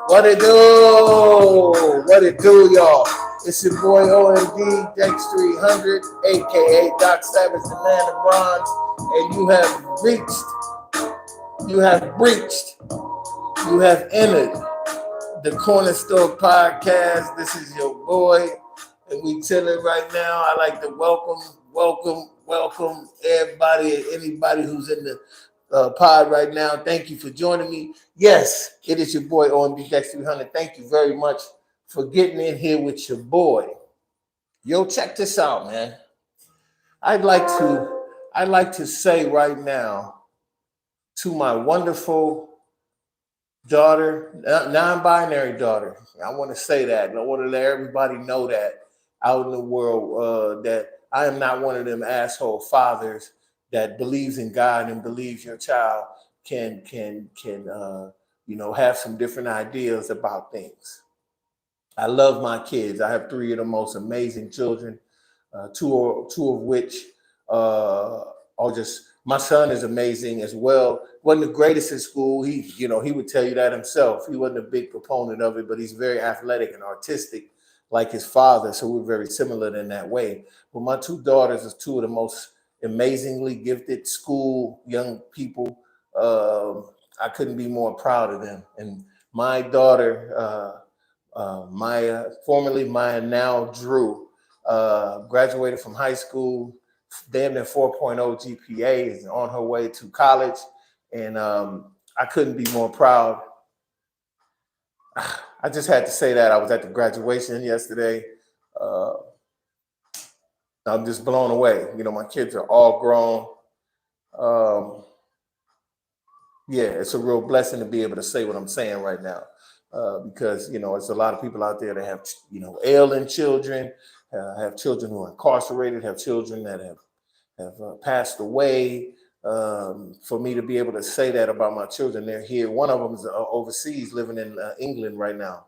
What it do? What it do, y'all? It's your boy OMD Dex 300, aka Doc Savage, the man of bronze, and you have entered the Corner Store Podcast. This is your boy, and we chilling right now. I like to welcome everybody and anybody who's in the pod right now. Thank you for joining me. Yes, it is your boy OMD Dex 300. Thank you very much for getting in here with your boy. Yo, check this out, man. I'd like to say right now to my wonderful daughter, non-binary daughter. I want to say that. I want to let everybody know that out in the world that I am not one of them asshole fathers that believes in God and believes your child can have some different ideas about things. I love my kids. I have three of the most amazing children, two of which are just. My son is amazing as well. Wasn't the greatest in school. He would tell you that himself. He wasn't a big proponent of it, but he's very athletic and artistic, like his father. So we're very similar in that way. But my two daughters are two of the most amazingly gifted school young people. I couldn't be more proud of them. And my daughter, Maya, formerly Maya, now Drew, graduated from high school, damn near 4.0 GPA, is on her way to college. And I couldn't be more proud. I just had to say that. I was at the graduation yesterday. I'm just blown away. My kids are all grown. Yeah, it's a real blessing to be able to say what I'm saying right now. Because it's a lot of people out there that have ailing children, have children who are incarcerated, have children that have passed away. For me to be able to say that about my children, they're here. One of them is overseas, living in England right now.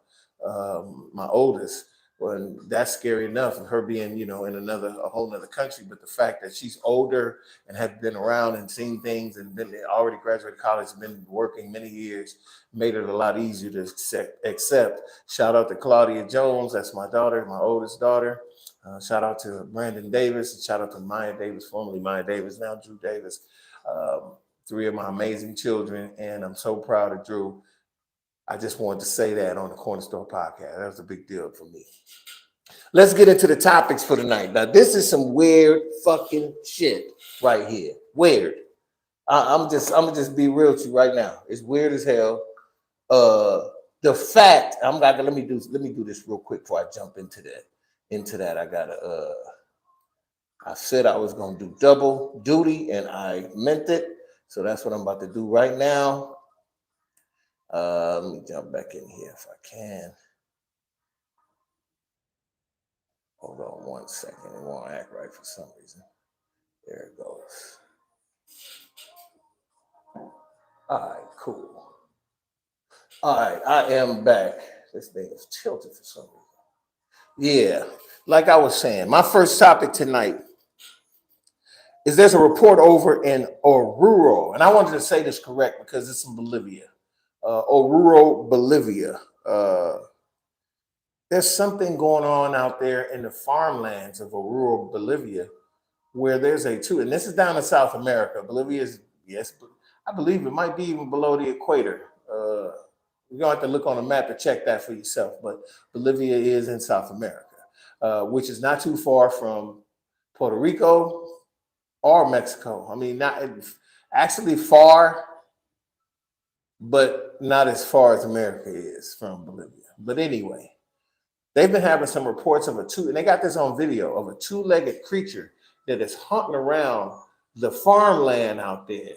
My oldest. Well, that's scary enough, her being, in a whole nother country. But the fact that she's older and had been around and seen things and been already graduated college, been working many years, made it a lot easier to accept. Shout out to Claudia Jones. That's my daughter, my oldest daughter. Shout out to Brandon Davis. And shout out to Maya Davis, formerly Maya Davis, now Drew Davis. Three of my amazing children. And I'm so proud of Drew. I just wanted to say that on the Corner Store Podcast. That was a big deal for me. Let's get into the topics for tonight. Now, this is some weird fucking shit right here. Weird. I'm just be real with you right now. It's weird as hell. The fact let me do this real quick before I jump into that. I said I was gonna do double duty, and I meant it. So that's what I'm about to do right now. Let me jump back in here if I can. Hold on 1 second. It won't act right for some reason. There it goes. All right, cool. All right, I am back. This thing is tilted for some reason. Yeah, like I was saying, my first topic tonight is there's a report over in Oruro, and I wanted to say this correct because it's in Bolivia. Oruro, Bolivia. There's something going on out there in the farmlands of Oruro, Bolivia, where there's and this is down in South America. Bolivia is, yes, I believe it might be even below the equator. You're going to have to look on a map to check that for yourself, but Bolivia is in South America, which is not too far from Puerto Rico or Mexico. I mean, not actually far, but not as far as America is from Bolivia. But anyway, they've been having some reports of and they got this on video, of a two-legged creature that is hunting around the farmland out there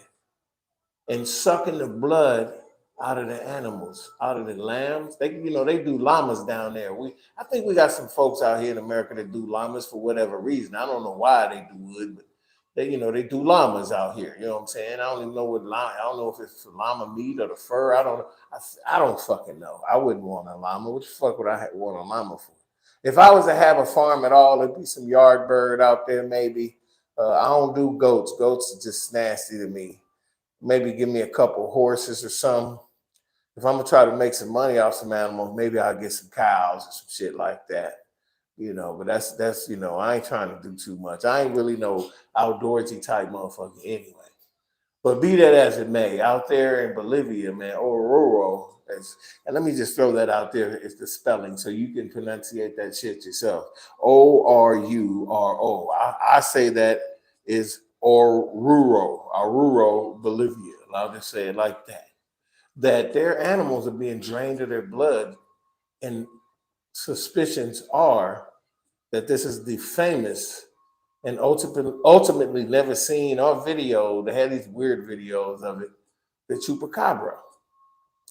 and sucking the blood out of the animals, out of the lambs. They do llamas down there. I think we got some folks out here in America that do llamas for whatever reason. I don't know why they do it, but they do llamas out here. You know what I'm saying? I don't even know I don't know if it's llama meat or the fur. I don't fucking know. I wouldn't want a llama. What the fuck would I want a llama for? If I was to have a farm at all, it'd be some yard bird out there maybe. I don't do goats. Goats are just nasty to me. Maybe give me a couple horses or something. if I'm gonna try to make some money off some animals, maybe I'll get some cows or some shit like that. But that's I ain't trying to do too much. I ain't really no outdoorsy type motherfucker anyway. But be that as it may, out there in Bolivia, man, Oruro, and let me just throw that out there, is the spelling, so you can pronunciate that shit yourself. Oruro. I say that is Oruro, Bolivia. I'll just say it like that. That their animals are being drained of their blood, and suspicions are that this is the famous and ultimately never seen or video. They had these weird videos of it, the chupacabra.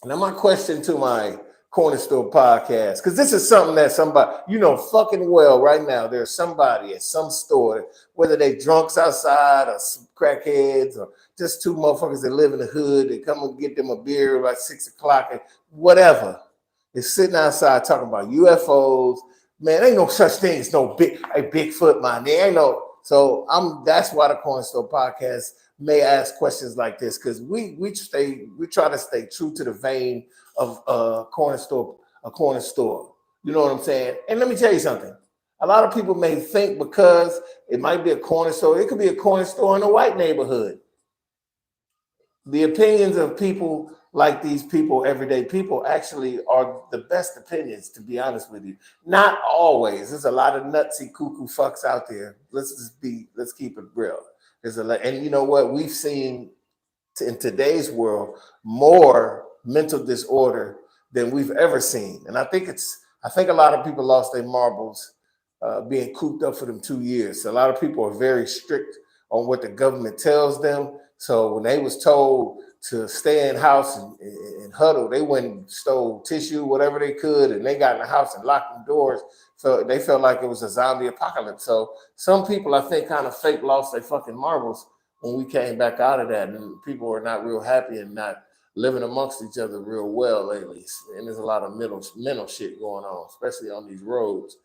Now, my question to my Corner Store podcast, because this is something that somebody, fucking well right now, there's somebody at some store, whether they drunks outside or some crackheads or just two motherfuckers that live in the hood, they come and get them a beer about 6 o'clock and whatever, is sitting outside talking about UFOs. Man, ain't no such thing as no Bigfoot, man. There ain't no. So that's why the Corner Store podcast may ask questions like this, because we try to stay true to the vein of a corner store. You know what I'm saying? And let me tell you something. A lot of people may think because it might be a corner store, it could be a corner store in a white neighborhood. The opinions of people like these people, everyday people, actually are the best opinions, to be honest with you. Not always. There's a lot of nutsy cuckoo fucks out there. Let's keep it real. There's a lot, and you know what? We've seen in today's world more mental disorder than we've ever seen. And I think a lot of people lost their marbles being cooped up for them 2 years. So a lot of people are very strict on what the government tells them. So when they was told to stay in house and huddle, they went and stole tissue, whatever they could, and they got in the house and locked the doors. So they felt like it was a zombie apocalypse. So some people, I think, kind of fake lost their fucking marbles when we came back out of that, and people were not real happy and not living amongst each other real well lately. And there's a lot of mental shit going on, especially on these roads.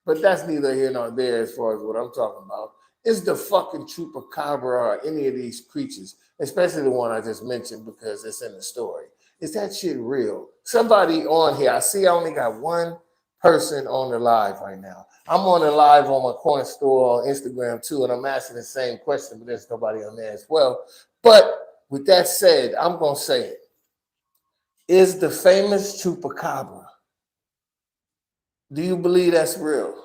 But that's neither here nor there as far as what I'm talking about. Is the fucking chupacabra or any of these creatures, especially the one I just mentioned because it's in the story, is that shit real? Somebody on here, I see I only got one person on the live right now. I'm on the live on my Corner Store on Instagram too, and I'm asking the same question, but there's nobody on there as well. But with that said, I'm going to say it. Is the famous chupacabra, do you believe that's real?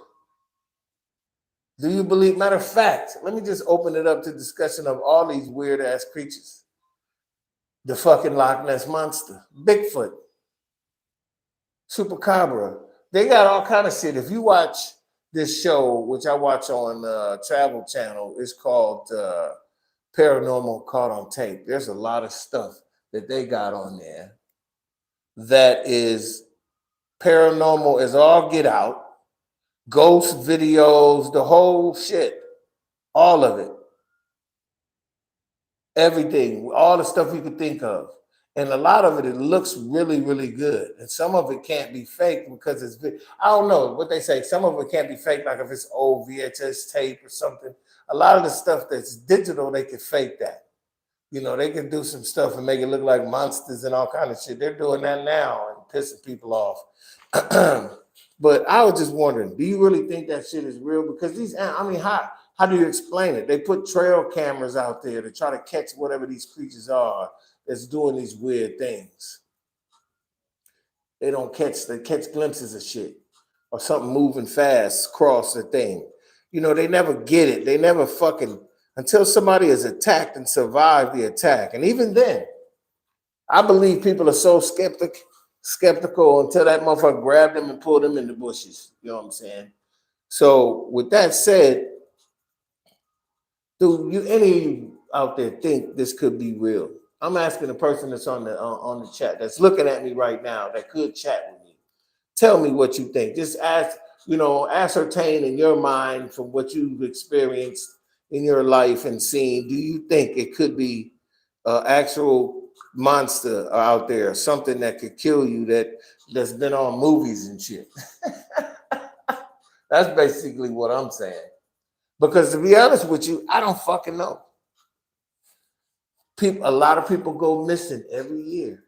Do you believe, matter of fact, let me just open it up to discussion of all these weird ass creatures. The fucking Loch Ness Monster, Bigfoot, Chupacabra. They got all kind of shit. If you watch this show, which I watch on Travel Channel, it's called Paranormal Caught on Tape. There's a lot of stuff that they got on there that is paranormal as all get out. Ghost videos, the whole shit, all of it, everything, all the stuff you could think of. And a lot of it looks really, really good. And some of it can't be fake because I don't know what they say. Some of it can't be fake, like if it's old VHS tape or something. A lot of the stuff that's digital, they can fake that. They can do some stuff and make it look like monsters and all kind of shit. They're doing that now and pissing people off. But I was just wondering, do you really think that shit is real? Because how do you explain it? They put trail cameras out there to try to catch whatever these creatures are that's doing these weird things. They catch glimpses of shit or something moving fast across the thing. They never get it. They never until somebody is attacked and survived the attack. And even then, I believe people are so skeptical until that motherfucker grabbed them and pulled them in the bushes. You know what I'm saying? So with that said, do any of you out there think this could be real? I'm asking the person that's on the chat, that's looking at me right now, that could chat with me. Tell me what you think. Just ascertain in your mind from what you've experienced in your life and seen. Do you think it could be actual monster out there, something that could kill you that's been on movies and shit? That's basically what I'm saying. Because to be honest with you, I don't fucking know. A lot of people go missing every year.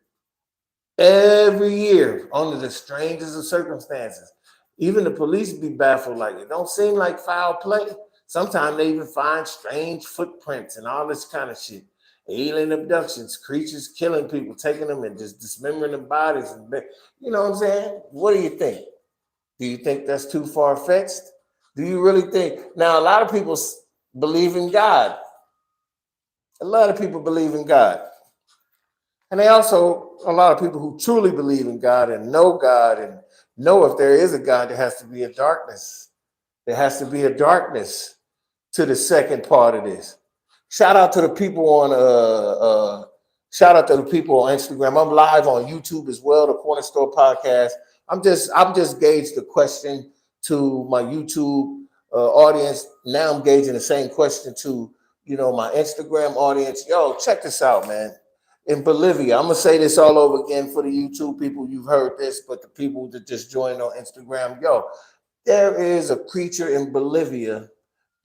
every year under the strangest of circumstances. Even the police be baffled, like it don't seem like foul play. Sometimes they even find strange footprints and all this kind of shit. Alien abductions, creatures killing people, taking them and just dismembering the bodies. And you know what I'm saying? What do you think? Do you think that's too far fetched? Do you really think? Now, a lot of people believe in God. A lot of people believe in God. And they also, a lot of people who truly believe in God and know if there is a God, there has to be a darkness. There has to be a darkness to the second part of this. Shout out to the people on shout out to the people on Instagram. I'm live on YouTube as well, the Corner Store Podcast. I'm just gauged the question to my YouTube audience. Now I'm gauging the same question to my Instagram audience. Yo, check this out, man. In Bolivia, I'm gonna say this all over again for the YouTube people. You've heard this, but the people that just joined on Instagram, yo, there is a creature in Bolivia,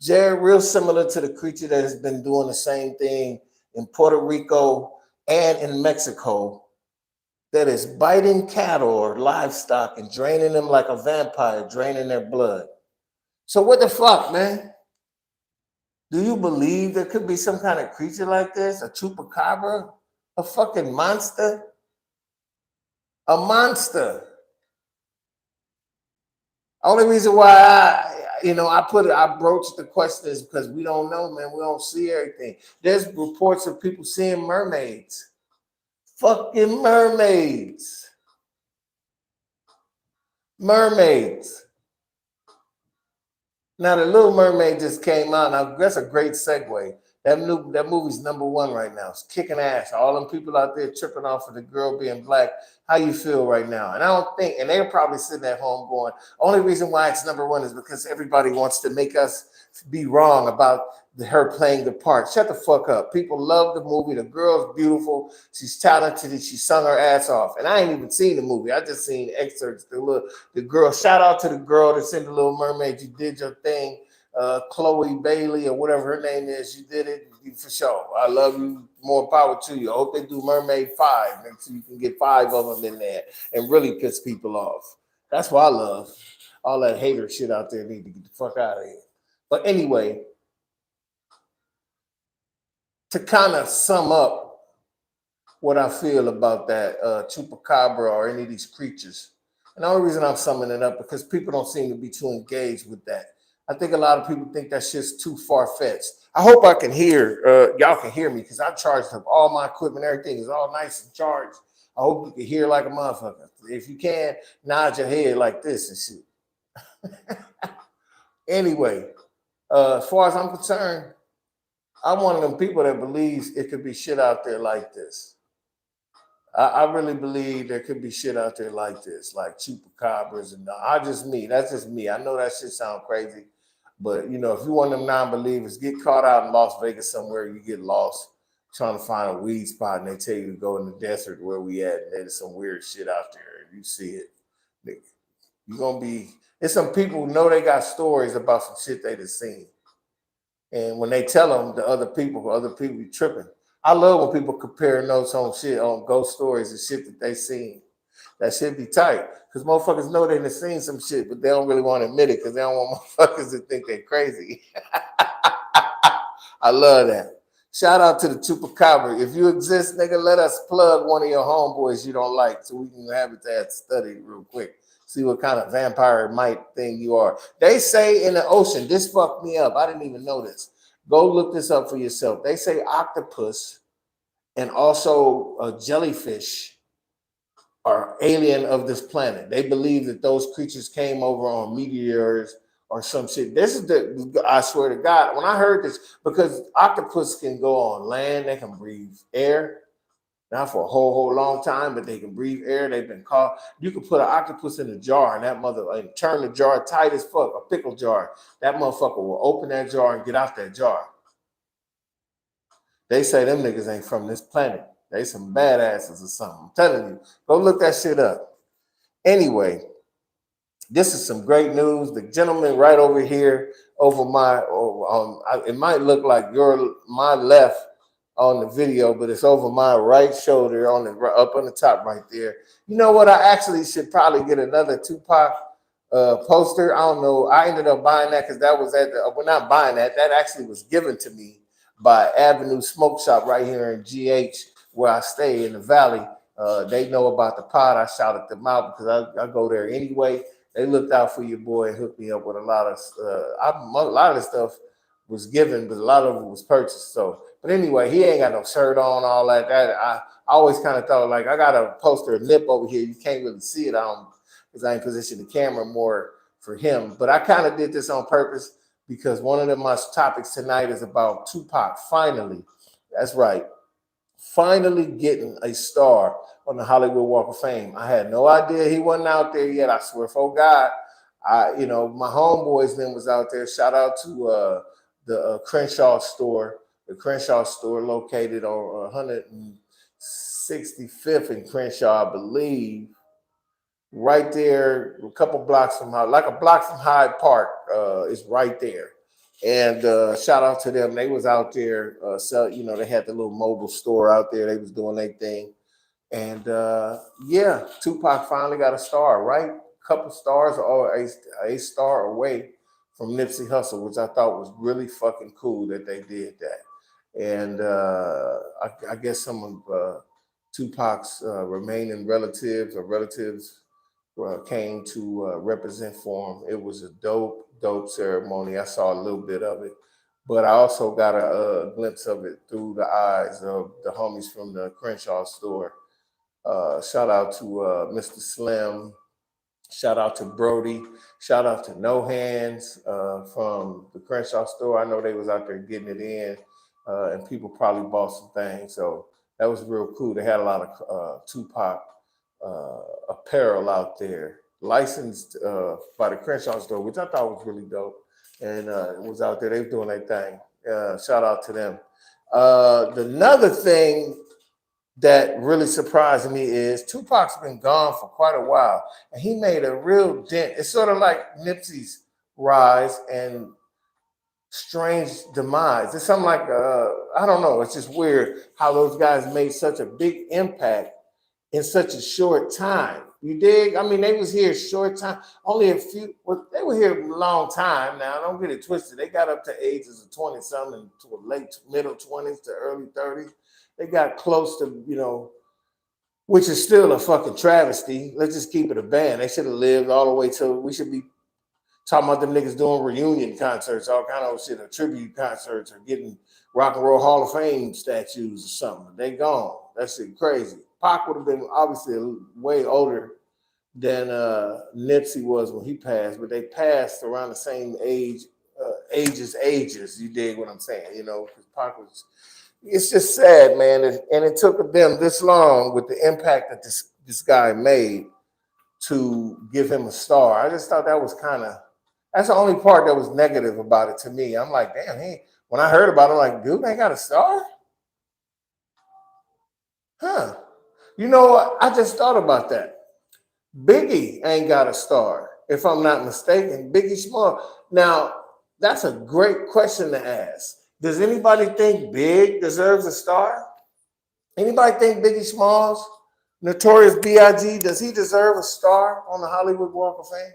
Jared, real similar to the creature that has been doing the same thing in Puerto Rico and in Mexico, that is biting cattle or livestock and draining them like a vampire, draining their blood. So what the fuck, man? Do you believe there could be some kind of creature like this? A chupacabra? A fucking monster? A monster. Only reason why I broached the question is because we don't know, man. We don't see everything. There's reports of people seeing mermaids. Fucking mermaids. Mermaids. Now, The Little Mermaid just came out. Now, that's a great segue. That movie's #1 right now. It's kicking ass. All them people out there tripping off of the girl being black. How you feel right now? And I don't think, and they're probably sitting at home going, only reason why it's #1 is because everybody wants to make us be wrong about her playing the part. Shut the fuck up. People love the movie. The girl's beautiful. She's talented. And she sung her ass off. And I ain't even seen the movie. I just seen excerpts. The girl. Shout out to the girl that's in The Little Mermaid. You did your thing. Chloe Bailey or whatever her name is, you did it for sure. I love you. More power to you. I hope they do Mermaid 5 so you can get 5 of them in there and really piss people off. That's what I love. All that hater shit out there need to get the fuck out of here. But anyway, to kind of sum up what I feel about that chupacabra or any of these creatures, and the only reason I'm summing it up because people don't seem to be too engaged with that. I think a lot of people think that shit's too far-fetched. I hope I can hear, y'all can hear me because I charged up all my equipment. Everything is all nice and charged. I hope you can hear like a motherfucker. If you can, nod your head like this and shit. Anyway, as far as I'm concerned, I'm one of them people that believes it could be shit out there like this. I really believe there could be shit out there like this, like chupacabras and that's just me. I know that shit sound crazy, but if you're one of them non-believers, get caught out in Las Vegas somewhere, you get lost trying to find a weed spot, and they tell you to go in the desert where we at, and there's some weird shit out there, and you see it. You're gonna be. There's some people who know they got stories about some shit they just seen, and when they tell them to other people be tripping. I love when people compare notes on shit, on ghost stories and shit that they seen. That shit be tight. Because motherfuckers know they done seen some shit, but they don't really want to admit it because they don't want motherfuckers to think they're crazy. I love that. Shout out to the chupacabra. If you exist, nigga, let us plug one of your homeboys you don't like so we can have it to study real quick. See what kind of vampire mite thing you are. They say in the ocean, this fucked me up. I didn't even know this. Go look this up for yourself. They say octopus and also a jellyfish are alien of this planet. They believe that those creatures came over on meteors or some shit. This is I swear to God, when I heard this, because octopus can go on land, they can breathe air. Not for a whole long time, but they can breathe air. They've been caught. You can put an octopus in a jar and turn the jar tight as fuck, a pickle jar. That motherfucker will open that jar and get out that jar. They say them niggas ain't from this planet. They some badasses or something. I'm telling you, go look that shit up. Anyway, this is some great news. The gentleman right over here, over it might look like my left on the video, but it's over my right shoulder on the up on the top right there. You know what? I actually should probably get another Tupac poster. I don't know. I ended up buying that because that was at the, well, not buying that. That actually was given to me by Avenue Smoke Shop right here in GH, where I stay in the Valley. They know about the pod. I shouted them out because I go there anyway. They looked out for your boy and hooked me up with a lot of a lot of the stuff was given, but a lot of it was purchased. So, but anyway, he ain't got no shirt on, all like that. I always kind of thought like I got a poster of Nip over here. You can't really see it on because I ain't positioned the camera more for him. But I kind of did this on purpose because one of my topics tonight is about Tupac finally. That's right. Finally getting a star on the Hollywood Walk of Fame. I had no idea he wasn't out there yet. I swear for God. My homeboys then was out there. Shout out to the Crenshaw store. The Crenshaw store located on 165th in Crenshaw, I believe. Right there, a couple blocks from like a block from Hyde Park is right there. And shout out to them. They was out there. They had the little mobile store out there. They was doing their thing. And Tupac finally got a star, right? Couple stars or a star away from Nipsey Hussle, which I thought was really fucking cool that they did that. And I guess some of Tupac's remaining relatives came to represent for him. It was a dope ceremony. I saw a little bit of it, but I also got a glimpse of it through the eyes of the homies from the Crenshaw store. Shout out to Mr. Slim. Shout out to Brody. Shout out to No Hands from the Crenshaw store. I know they was out there getting it in, and people probably bought some things. So that was real cool. They had a lot of Tupac apparel out there, licensed by the Crenshaw store, which I thought was really dope. And it was out there. They were doing their thing. Shout out to them. Another thing that really surprised me is Tupac's been gone for quite a while, and he made a real dent. It's sort of like Nipsey's rise and strange demise. It's something like I don't know. It's just weird how those guys made such a big impact in such a short time. You dig? I mean, they was here a short time. Only a few. Well, they were here a long time now. Don't get it twisted. They got up to ages of 20-something to late middle 20s to early 30s. They got close to, which is still a fucking travesty. Let's just keep it a band. They should have lived all the way till we should be talking about them niggas doing reunion concerts, all kind of shit, or tribute concerts, or getting Rock and Roll Hall of Fame statues or something. They gone. That shit crazy. Pac would have been obviously way older than Nipsey was when he passed, but they passed around the same ages. You dig what I'm saying? Because Pac was. It's just sad, man, and it took them this long with the impact that this guy made to give him a star. I just thought that was that's the only part that was negative about it to me. I'm like, damn, when I heard about it, I'm like, dude, they got a star? Huh. You know what? I just thought about that. Biggie ain't got a star, if I'm not mistaken. Biggie Small. Now, that's a great question to ask. Does anybody think Big deserves a star? Anybody think Biggie Smalls, Notorious B.I.G., does he deserve a star on the Hollywood Walk of Fame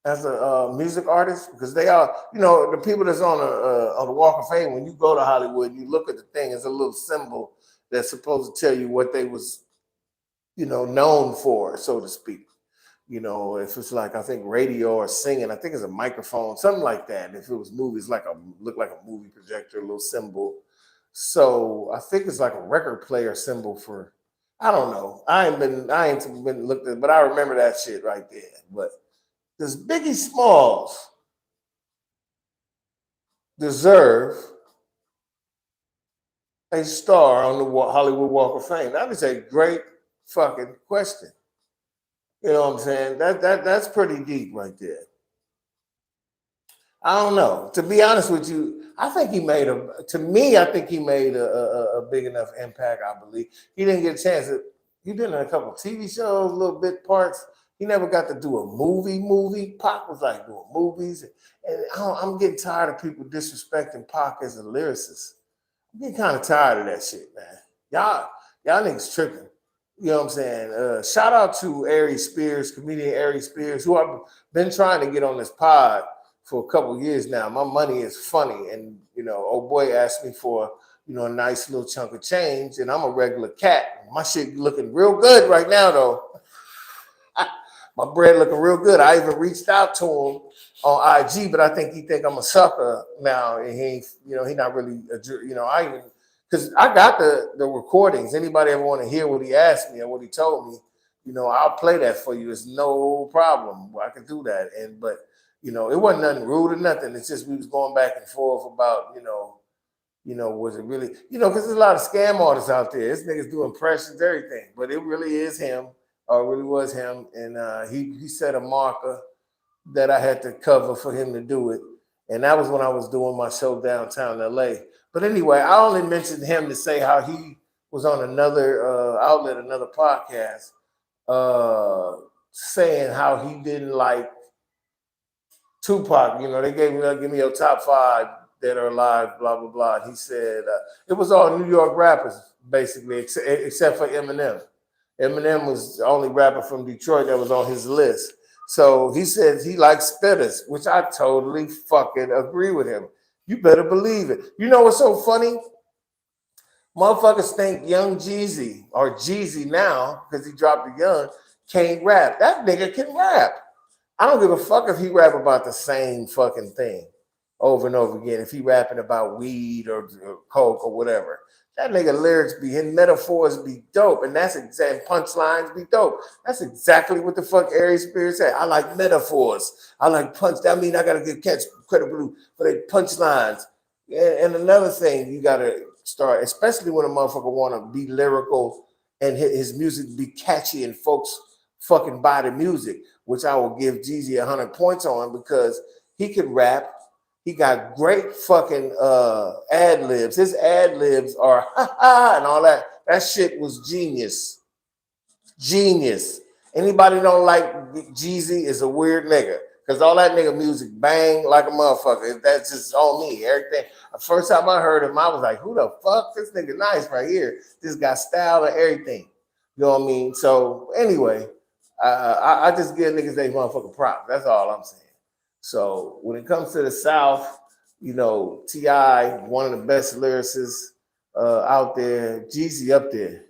as a music artist? Because they are, the people that's on the Walk of Fame, when you go to Hollywood, you look at the thing, it's a little symbol that's supposed to tell you what they was, known for, so to speak. If it's like, I think radio or singing, I think it's a microphone, something like that. If it was movies, look like a movie projector, a little symbol. So I think it's like a record player symbol for, I don't know. I ain't been looked at, but I remember that shit right there. But does Biggie Smalls deserve a star on the Hollywood Walk of Fame? That is a great fucking question. You know what I'm saying? That's pretty deep right there. I don't know. To be honest with you, I think he made a big enough impact, I believe. He didn't get a chance. He did in a couple of TV shows, little bit parts. He never got to do a movie. Pac was like doing movies. And I'm getting tired of people disrespecting Pac as a lyricist. I'm getting kind of tired of that shit, man. Y'all niggas tripping. You know what I'm saying? Shout out to Aries Spears, comedian Aries Spears, who I've been trying to get on this pod for a couple years now. My money is funny, and old boy asked me for a nice little chunk of change, and I'm a regular cat. My shit looking real good right now, though. My bread looking real good. I even reached out to him on IG, but I think he think I'm a sucker now, and he not really because I got the recordings. Anybody ever want to hear what he asked me or what he told me, I'll play that for you. It's no problem. I can do that. But it wasn't nothing rude or nothing. It's just we was going back and forth about, was it really, because there's a lot of scam artists out there. This niggas do impressions, everything, but it really is him, or it really was him. And he set a marker that I had to cover for him to do it. And that was when I was doing my show downtown LA. But anyway, I only mentioned him to say how he was on another outlet, another podcast, saying how he didn't like Tupac. They gave me your top 5 that are alive, blah, blah, blah. And he said it was all New York rappers, basically, except for Eminem. Eminem was the only rapper from Detroit that was on his list. So he said he likes spitters, which I totally fucking agree with him. You better believe it. You know what's so funny? Motherfuckers think Young Jeezy, or Jeezy now, because he dropped the Young, can't rap. That nigga can rap. I don't give a fuck if he rap about the same fucking thing over and over again. If he rapping about weed or coke or whatever. That nigga lyrics be, his metaphors be dope, and that's exact punchlines be dope. That's exactly what the fuck Aries Spears said. I like metaphors. I like punch. That mean I gotta give catch credit for their punchlines. And another thing you gotta start, especially when a motherfucker wanna be lyrical and his music be catchy and folks fucking buy the music, which I will give Jeezy 100 points on because he can rap. He got great fucking ad libs. His ad libs are ha ha and all that. That shit was genius. Genius. Anybody don't like Jeezy is a weird nigga. Because all that nigga music bang like a motherfucker. That's just on me. Everything. The first time I heard him, I was like, who the fuck? This nigga nice right here. This got style and everything. You know what I mean? So anyway, I just give niggas they motherfucking props. That's all I'm saying. So when it comes to the South, T.I., one of the best lyricists out there, Jeezy up there.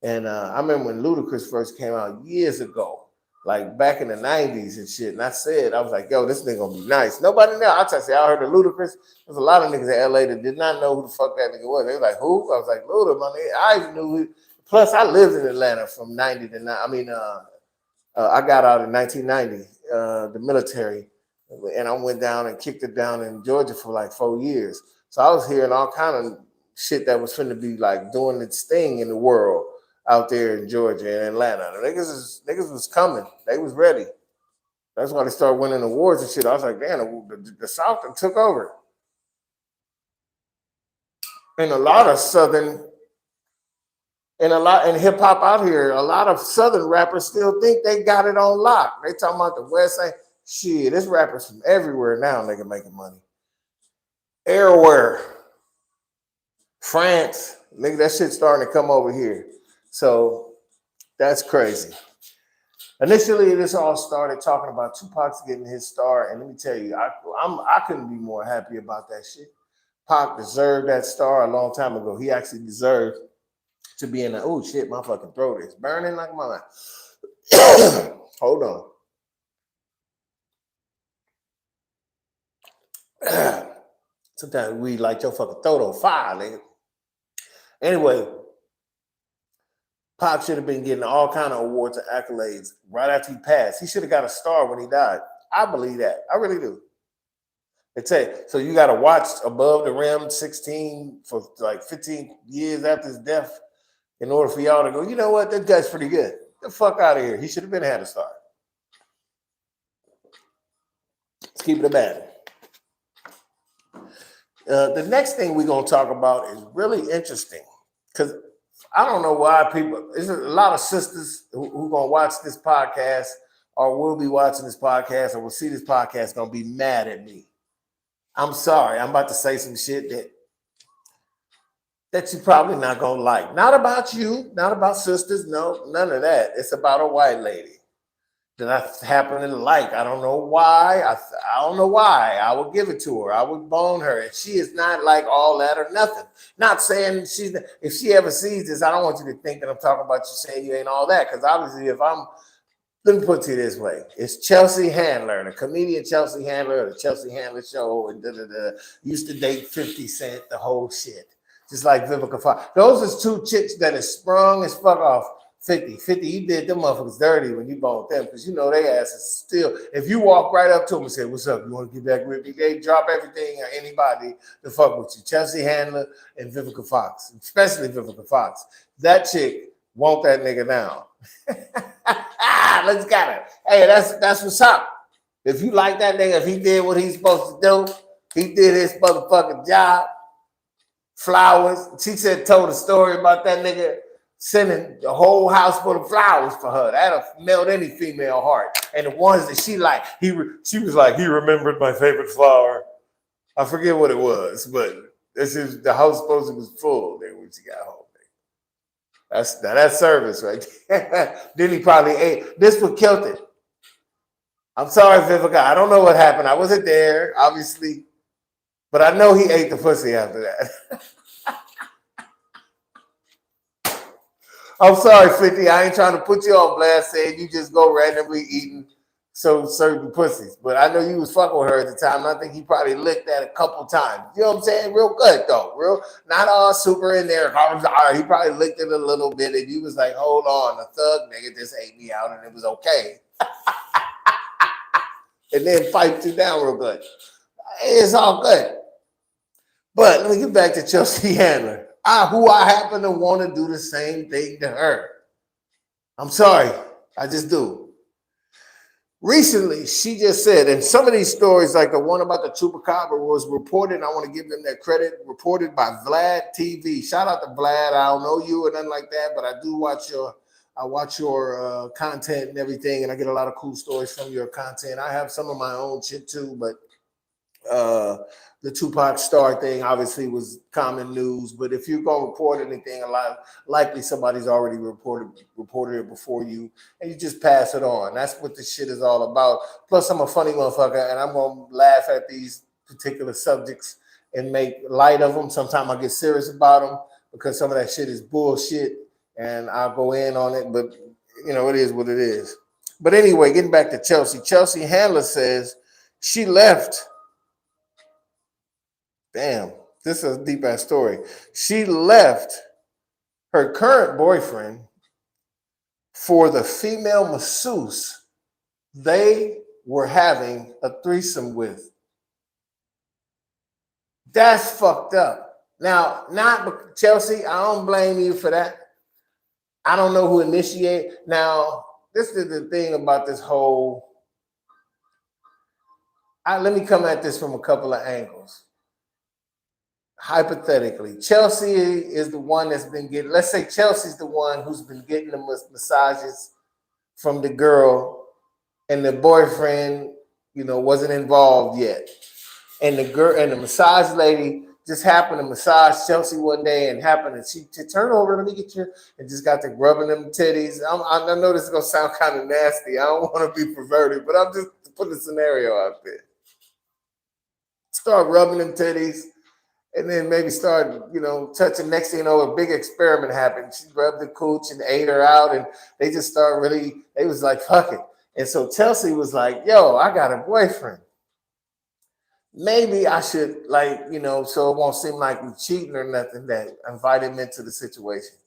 And I remember when Ludacris first came out years ago, like back in the 90s and shit. And I was like, yo, this nigga gonna be nice. Nobody know. I heard of Ludacris. There's a lot of niggas in LA that did not know who the fuck that nigga was. They were like, who? I was like, Luda, my nigga. I even knew who. Plus, I lived in Atlanta from 90 to 9. I got out in 1990, the military. And I went down and kicked it down in Georgia for like 4 years. So I was hearing all kind of shit that was finna be like doing its thing in the world out there in Georgia and Atlanta. The niggas was coming. They was ready. That's why they started winning awards and shit. I was like, damn, the South took over. And a lot of Southern and hip hop out here, a lot of Southern rappers still think they got it on lock. They talking about the West Side. Shit, this rappers from everywhere now, nigga, making money. Everywhere. France, nigga, that shit starting to come over here. So that's crazy. Initially, this all started talking about Tupac's getting his star, and let me tell you, I couldn't be more happy about that shit. Pac deserved that star a long time ago. He actually deserved to be in the, oh shit, my fucking throat is burning like mine. Hold on. Sometimes we like your fucking throat on fire, nigga. Anyway, Pac should have been getting all kind of awards and accolades right after he passed. He should have got a star when he died. I believe that. I really do. They say, so you got to watch Above the Rim 16 for like 15 years after his death in order for y'all to go, you know what, that guy's pretty good. Get the fuck out of here. He should have been had a star. Let's keep it a bad. The next thing we're going to talk about is really interesting because I don't know why there's a lot of sisters who going to watch this podcast or will be watching this podcast or will see this podcast going to be mad at me. I'm sorry. I'm about to say some shit that that you probably not gonna like. Not about you, not about sisters, no, none of that. It's about a white lady that I happen to like. I don't know why. I don't know why. I would give it to her. I would bone her. And she is not like all that or nothing. Not saying she's, if she ever sees this, I don't want you to think that I'm talking about you saying you ain't all that. Because obviously, if I'm, let me put it to you this way. It's Chelsea Handler, the comedian Chelsea Handler, the Chelsea Handler Show, and used to date 50 Cent, the whole shit. Just like Vivica Fox. Those is two chicks that is sprung as fuck off 50. 50, you did them motherfuckers dirty when you boned them, because you know they asses still. If you walk right up to them and say, "What's up? You want to get back with me?" They drop everything or anybody to fuck with you. Chelsea Handler and Vivica Fox, especially Vivica Fox. That chick want that nigga down. Let's get it. Hey, that's what's up. If you like that nigga, if he did what he's supposed to do, he did his motherfucking job. Flowers. She said, told a story about that nigga sending the whole house full of flowers for her. That'll melt any female heart. And the ones that she liked, she was like, he remembered my favorite flower. I forget what it was, but this is the house supposed to was full then when she got home. That's service right there. Then he probably ate. This what killed it. I'm sorry, Vivica. I don't know what happened. I wasn't there, obviously. But I know he ate the pussy after that. I'm sorry, 50. I ain't trying to put you on blast saying you just go randomly eating certain pussies. But I know you was fucking with her at the time. And I think he probably licked that a couple times. You know what I'm saying? Real good, though. Real, not all super in there. He probably licked it a little bit. And you was like, hold on. The thug nigga just ate me out and it was okay. And then piped you down real good. It's all good. But let me get back to Chelsea Handler, who I happen to want to do the same thing to her. I'm sorry. I just do. Recently, she just said, and some of these stories, like the one about the Chupacabra, was reported. I want to give them that credit. Reported by Vlad TV. Shout out to Vlad. I don't know you or nothing like that, but I do watch your content and everything, and I get a lot of cool stories from your content. I have some of my own shit too, but the Tupac Star thing obviously was common news. But if you're gonna report anything, likely somebody's already reported it before you, and you just pass it on. That's what this shit is all about. Plus, I'm a funny motherfucker, and I'm gonna laugh at these particular subjects and make light of them. Sometimes I get serious about them because some of that shit is bullshit, and I'll go in on it. But you know, it is what it is. But anyway, getting back to Chelsea. Chelsea Handler says she left. Damn, this is a deep ass story. She left her current boyfriend for the female masseuse they were having a threesome with. That's fucked up. Now, not Chelsea, I don't blame you for that. I don't know who initiated. Now, this is the thing about this whole. Let me come at this from a couple of angles. Hypothetically, Chelsea is the one that's been getting, let's say Chelsea's the one who's been getting the massages from the girl, and the boyfriend, wasn't involved yet. And the girl and the massage lady just happened to massage Chelsea one day and happened to turn over, let me get you, and just got to rubbing them titties. I know this is going to sound kind of nasty. I don't want to be perverted, but I'm just putting a scenario out there. Start rubbing them titties. And then maybe start, touching. Next thing you know, a big experiment happened. She rubbed the cooch and ate her out, and they just start they was like, fuck it. And so Chelsea was like, yo, I got a boyfriend. Maybe I should, so it won't seem like we're cheating or nothing, that invite him into the situation.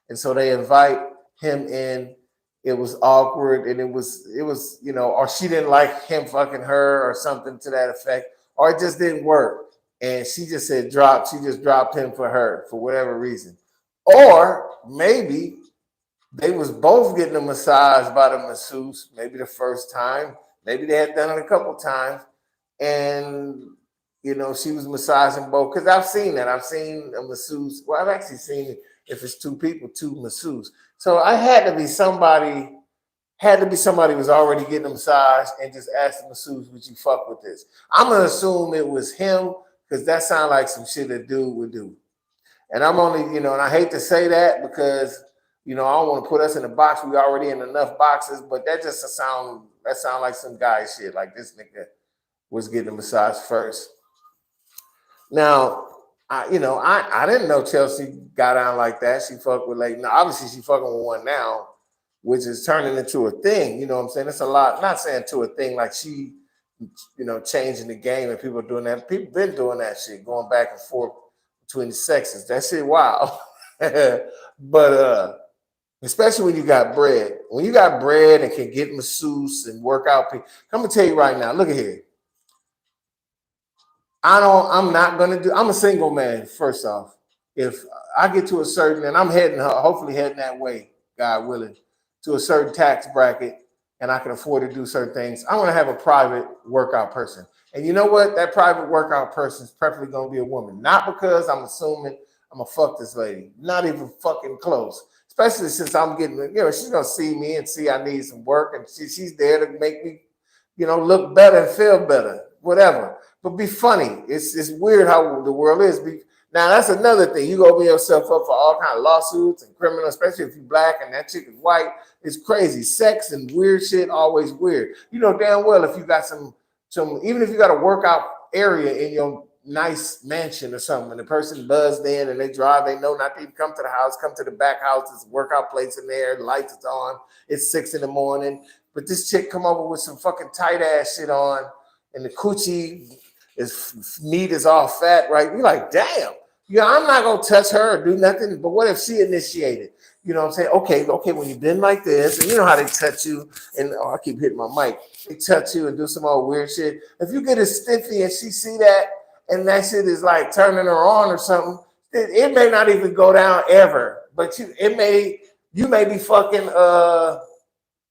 And so they invite him in. It was awkward, and it was, or she didn't like him fucking her or something to that effect, or it just didn't work. And she just said she just dropped him for her for whatever reason. Or maybe they was both getting a massage by the masseuse, maybe the first time. Maybe they had done it a couple times. And, she was massaging both. Because I've seen that. I've seen a masseuse. Well, I've actually seen it if it's two people, two masseuses. So I had to be somebody was already getting a massage and just asked the masseuse, would you fuck with this? I'm going to assume it was him, because that sounds like some shit a dude would do. And I'm only, and I hate to say that because, I don't want to put us in a box. We already in enough boxes, but that just sound like some guy shit. Like this nigga was getting a massage first. Now, I didn't know Chelsea got down like that. She fucked with now obviously she fucking with one now, which is turning into a thing. You know what I'm saying? It's a lot, not saying to a thing like she, changing the game and people doing that. People been doing that shit, going back and forth between the sexes. That shit wild. But especially when you got bread. When you got bread and can get masseuse and work out people. I'm gonna tell you right now, look at here. I'm a single man, first off. If I get to a certain, and I'm hopefully heading that way, God willing, to a certain tax bracket, and I can afford to do certain things, I'm gonna have a private workout person. And you know what? That private workout person is preferably gonna be a woman. Not because I'm assuming I'm gonna fuck this lady. Not even fucking close. Especially since I'm getting, she's gonna see me and see I need some work, and she's there to make me, look better and feel better, whatever. But be funny. It's weird how the world is. Now that's another thing. You open yourself up for all kind of lawsuits and criminal, especially if you're black and that chick is white. It's crazy. Sex and weird shit always weird. You know damn well if you got some even if you got a workout area in your nice mansion or something, and the person buzzed in and they drive, they know not to even come to the house, come to the back house. There's a workout place in there, the lights is on. It's 6 a.m. But this chick come over with some fucking tight ass shit on, and the coochie meat is all fat, right? You're like, damn. I'm not gonna touch her or do nothing. But what if she initiated? You know what I'm saying? Okay, when you've been like this, and you know how they touch you, and I keep hitting my mic. They touch you and do some old weird shit. If you get a stiffy and she see that, and that shit is like turning her on or something, it may not even go down ever. But you may be fucking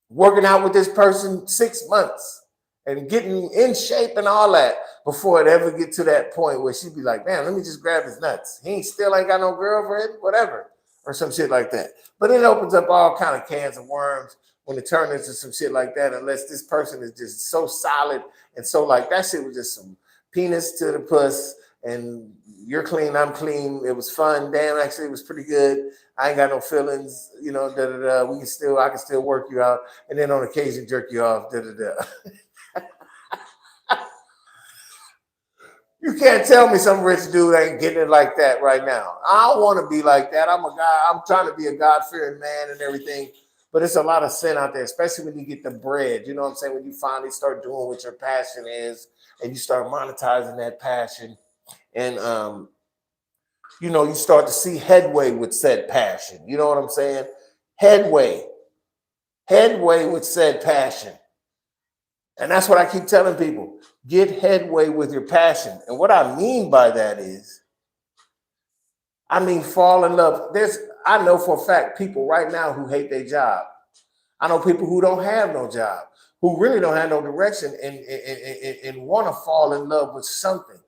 working out with this person 6 months and getting in shape and all that before it ever get to that point where she'd be like, man, let me just grab his nuts. He still ain't got no girlfriend, whatever, or some shit like that. But it opens up all kind of cans of worms when it turns into some shit like that, unless this person is just so solid and so like that shit was just some penis to the puss and you're clean, I'm clean. It was fun. Damn, actually, it was pretty good. I ain't got no feelings, I can still work you out, and then on occasion jerk you off. You can't tell me some rich dude ain't getting it like that right now. I don't want to be like that. I'm a guy. I'm trying to be a God-fearing man and everything, but it's a lot of sin out there, especially when you get the bread. You know what I'm saying? When you finally start doing what your passion is, and you start monetizing that passion, and you start to see headway with said passion. You know what I'm saying? Headway with said passion. And that's what I keep telling people. Get headway with your passion. And what I mean by that is, fall in love. I know for a fact people right now who hate their job. I know people who don't have no job, who really don't have no direction and want to fall in love with something.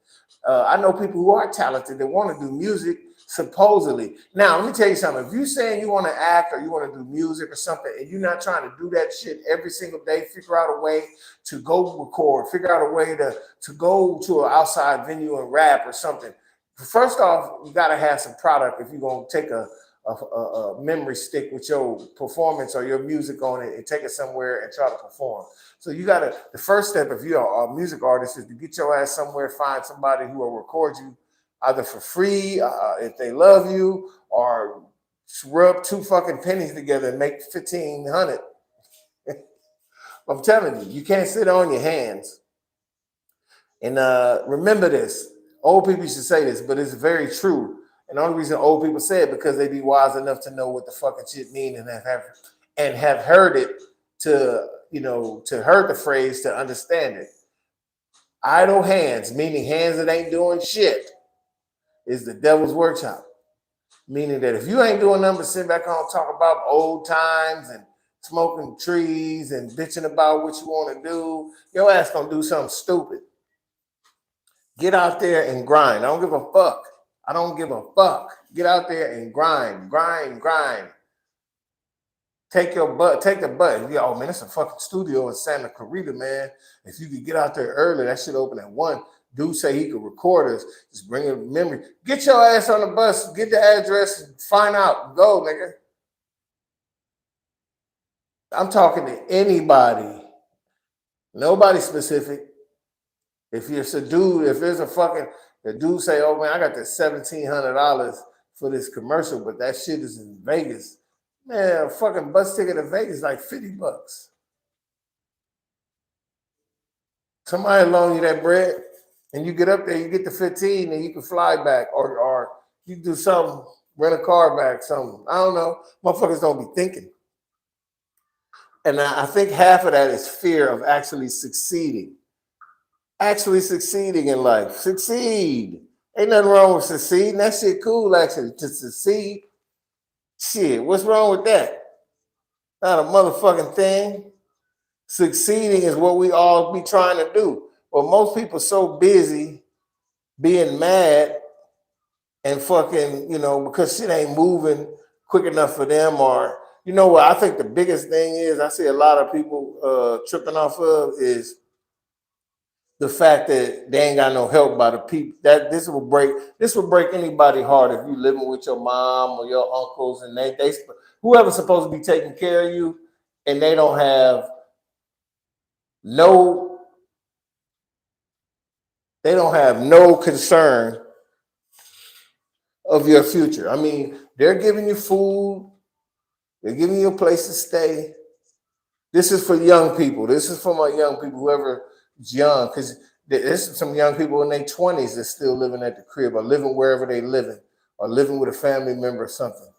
I know people who are talented that want to do music, supposedly. Now, let me tell you something. If you're saying you want to act or you want to do music or something, and you're not trying to do that shit every single day, figure out a way to go record, figure out a way to go to an outside venue and rap or something. First off, you got to have some product if you're going to take a memory stick with your performance or your music on it and take it somewhere and try to perform. So the first step if you're a music artist is to get your ass somewhere, find somebody who will record you either for free, if they love you, or rub 2 fucking pennies together and make 1,500. I'm telling you, you can't sit on your hands. And remember this, old people should say this, but it's very true. And the only reason old people say it because they be wise enough to know what the fucking shit mean and have heard it to heard the phrase to understand it. Idle hands, meaning hands that ain't doing shit, is the devil's workshop. Meaning that if you ain't doing nothing but sit back home, talk about old times and smoking trees and bitching about what you want to do, your ass gonna do something stupid. Get out there and grind. I don't give a fuck. Get out there and grind. Take the butt. Yeah, oh man, it's a fucking studio in Santa Clarita, man. If you could get out there early, that shit open at 1. Dude say he could record us. Just bring a memory. Get your ass on the bus. Get the address and find out. Go, nigga. I'm talking to anybody. Nobody specific. If there's a dude, if there's the dude say, oh man, I got this $1,700 for this commercial, but that shit is in Vegas. Man, a fucking bus ticket to Vegas is like $50. Somebody loan you that bread, and you get up there, you get the 15, and you can fly back, or you do something, rent a car back, something. I don't know. Motherfuckers don't be thinking. And I think half of that is fear of actually succeeding. Actually succeeding in life. Succeed. Ain't nothing wrong with succeeding. That shit cool, actually, to succeed. Shit, what's wrong with that? Not a motherfucking thing. Succeeding is what we all be trying to do. But most people so busy being mad and fucking, because shit ain't moving quick enough for them. Or, you know what, I think the biggest thing is, I see a lot of people tripping off of is the fact that they ain't got no help by the people. That this will break anybody's heart if you living with your mom or your uncles and they whoever's supposed to be taking care of you, and they don't have no concern of your future. I mean, they're giving you food, they're giving you a place to stay. This is for young people. This is for my young people, whoever is young, because there's some young people in their 20s that's still living at the crib or living wherever they living or living with a family member or something.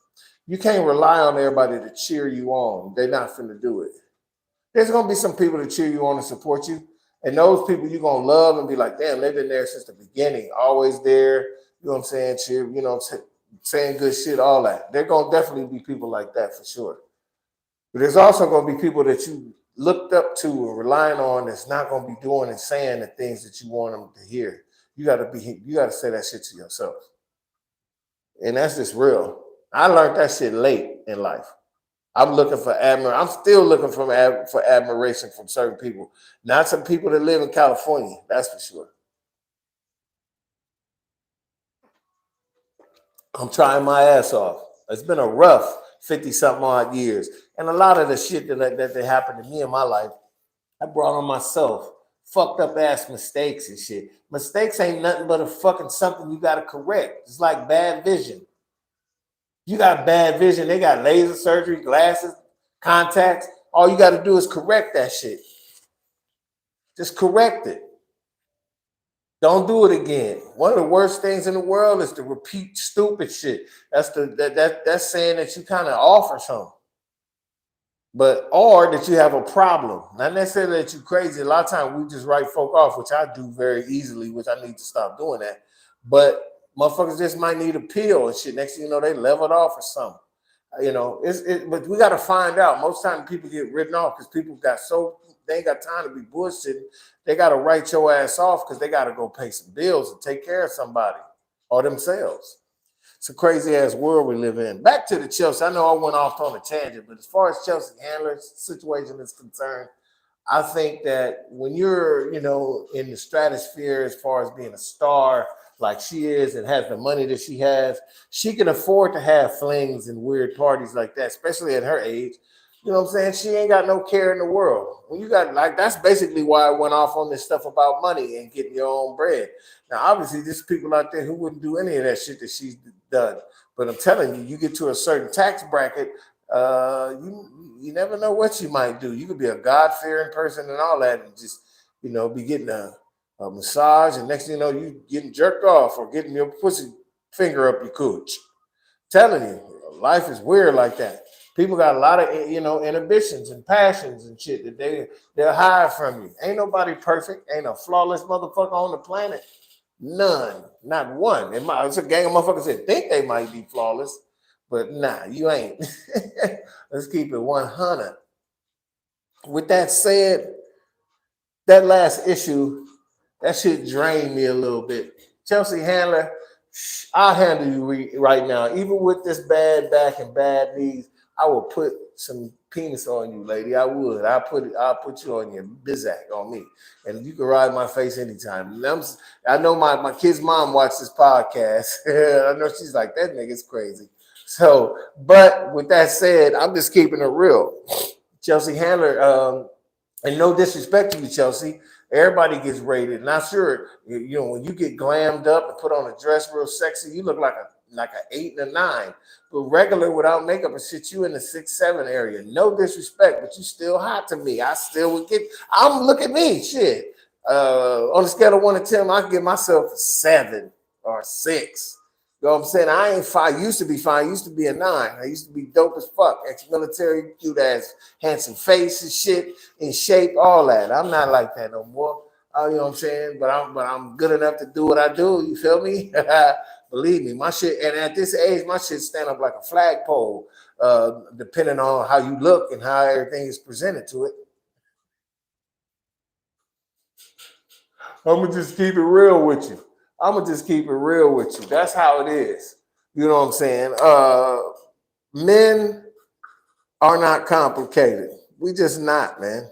You can't rely on everybody to cheer you on. They're not finna do it. There's going to be some people to cheer you on and support you. And those people you're going to love and be like, damn, they've been there since the beginning. Always there. You know what I'm saying? Cheer, saying good shit, all that. There going to definitely be people like that for sure. But there's also going to be people that you looked up to or relying on that's not going to be doing and saying the things that you want them to hear. You got to say that shit to yourself. And that's just real. I learned that shit late in life. I'm looking for admiration. I'm still looking for admiration from certain people. Not some people that live in California, that's for sure. I'm trying my ass off. It's been a rough 50-something odd years. And a lot of the shit that happened to me in my life, I brought on myself. Fucked up ass mistakes and shit. Mistakes ain't nothing but a fucking something you got to correct. It's like bad vision. You got bad vision. They got laser surgery, glasses, contacts. All you got to do is correct that shit. Just correct it. Don't do it again. One of the worst things in the world is to repeat stupid shit. That's that's saying that you kind of off or something. Or that you have a problem. Not necessarily that you're crazy. A lot of times we just write folk off, which I do very easily, which I need to stop doing that. But motherfuckers just might need a pill and shit. Next thing you know, they leveled off or something. But we got to find out. Most times people get written off because people they ain't got time to be bullshitting. They got to write your ass off because they got to go pay some bills and take care of somebody or themselves. It's a crazy ass world we live in. Back to the Chelsea. I know I went off on a tangent, but as far as Chelsea Handler's situation is concerned, I think that when you're, in the stratosphere as far as being a star like she is and has the money that she has, she can afford to have flings and weird parties like that, especially at her age. You know what I'm saying? She ain't got no care in the world. When you got that's basically why I went off on this stuff about money and getting your own bread. Now, obviously, there's people out there who wouldn't do any of that shit that she's done. But I'm telling you, you get to a certain tax bracket, you never know what you might do. You could be a God-fearing person and all that, and just be getting a massage, and next thing you know, you getting jerked off or getting your pussy finger up your cooch. Telling you, life is weird like that. People got a lot of inhibitions and passions and shit that they'll hide from you. Ain't nobody perfect. Ain't a flawless motherfucker on the planet. None, not one. It's a gang of motherfuckers that think they might be flawless, but nah, you ain't. Let's keep it 100. With that said, that last issue, that shit drained me a little bit. Chelsea Handler, I'll handle you right now. Even with this bad back and bad knees, I will put some penis on you, lady. I would. I'll put you on your Bizak on me. And you can ride my face anytime. I know my kid's mom watched this podcast. I know she's like, that nigga's crazy. So, but with that said, I'm just keeping it real. Chelsea Handler, and no disrespect to you, Chelsea. Everybody gets rated. Not sure, you know, when you get glammed up and put on a dress real sexy, you look like an 8 and a 9. But regular without makeup and shit, you in the 6, 7 area. No disrespect, but you still hot to me. I still would look at me, shit. On a scale of 1 to 10, I can give myself a 7 or a 6. You know what I'm saying? I ain't 5. Used to be 5. Used to be a 9. I used to be dope as fuck. Ex-military, cute ass, handsome face and shit, in shape, all that. I'm not like that no more. You know what I'm saying? But I'm good enough to do what I do. You feel me? Believe me, my shit. And at this age, my shit stand up like a flagpole, depending on how you look and how everything is presented to it. I'm gonna just keep it real with you. That's how it is. You know what I'm saying? Men are not complicated. We just not, man.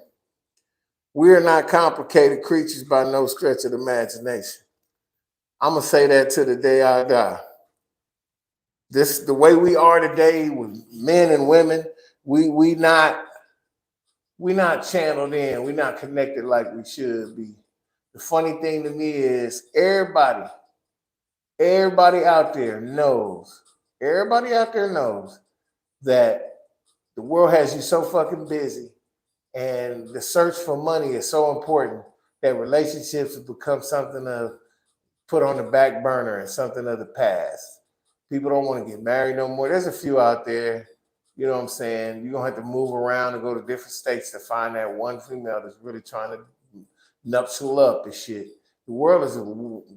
We are not complicated creatures by no stretch of the imagination. I'm gonna say that to the day I die. The way we are today with men and women, we not channeled in. We're not connected like we should be. The funny thing to me is everybody out there knows that the world has you so fucking busy and the search for money is so important that relationships have become something to put on the back burner and something of the past. People don't want to get married no more. There's a few out there, you know what I'm saying? You're going to have to move around and go to different states to find that one female that's really trying to nuptial up and shit. The world is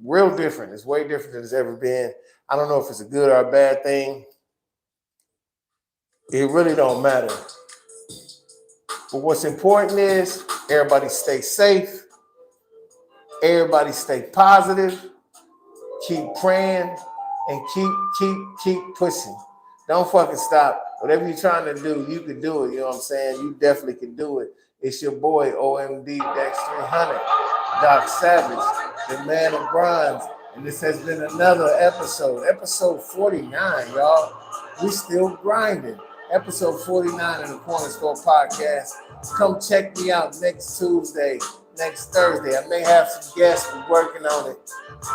real different. It's way different than it's ever been. I don't know if it's a good or a bad thing. It really don't matter. But what's important is everybody stay safe. Everybody stay positive. Keep praying and keep pushing. Don't fucking stop. Whatever you're trying to do, you can do it. You know what I'm saying? You definitely can do it. It's your boy, OMD Dex 300, Doc Savage, the man of bronze. And this has been another episode 49, y'all. We still grinding. Episode 49 of the Corner Store Podcast. Come check me out next Tuesday, next Thursday. I may have some guests. We're working on it.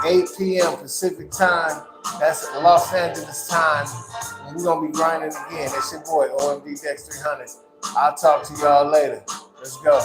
8 p.m. Pacific time. That's Los Angeles time. And we're going to be grinding again. It's your boy, OMD Dex 300. I'll talk to y'all later. Let's go.